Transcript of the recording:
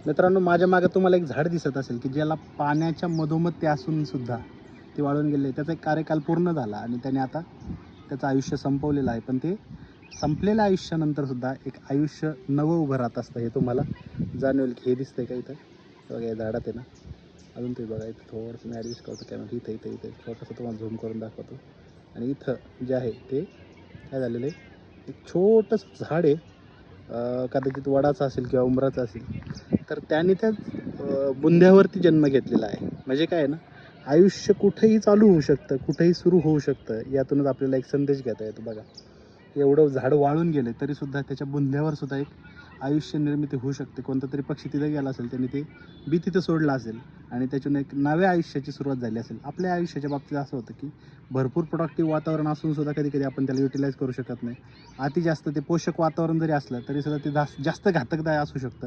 मित्रांनो, माझ्या मागे तुम्हाला एक झाड दिसत असेल की ज्याला पाण्याच्या मधोमध ते असून सुद्धा ते वाळून गेले. त्याचा एक कार्यकाल पूर्ण झाला आणि त्याने आता त्याचं आयुष्य संपवलेलं आहे. पण ते संपलेल्या आयुष्यानंतर सुद्धा एक आयुष्य नवं उभं राहत असतं, हे तुम्हाला जाणवेल. की हे दिसतंय का इथं बघा, या झाडात आहे ना, अजून ते बघा इथं थोडंसं मी ॲडजस्ट करतो कॅमेरा. इथं इथं इथं छोटंसं तुम्हाला झूम करून दाखवतो. आणि इथं जे आहे ते काय झालेलं आहे, एक छोटंसं झाड आहे. कदाचित वडाचं असेल किंवा उंबराचं असेल. तर त्याने त्या बुंध्यावरती जन्म घेतलेला आहे. म्हणजे काय आहे ना, आयुष्य कुठेही चालू होऊ शकतं, कुठेही सुरू होऊ शकतं. यातूनच आपल्याला एक संदेश घेता येतो बघा. एवढं झाड वाळून गेले तरीसुद्धा त्याच्या बुंध्यावर सुद्धा एक आयुष्य निर्मिती होऊ शकते. कोणता तरी पक्षी तिथे गेला असेल, त्याने ते बी तिथं सोडलं असेल आणि त्यातून एक नव्या आयुष्याची सुरुवात झाली असेल. आपल्या आयुष्याच्या बाबतीत असं होतं की भरपूर प्रोडक्टिव्ह वातावरण असून सुद्धा कधी कधी आपण त्याला युटिलाइज करू शकत नाही. अति जास्त ते पोषक वातावरण जरी असलं तरी सुद्धा ते जास्त घातकदायक असू शकतं.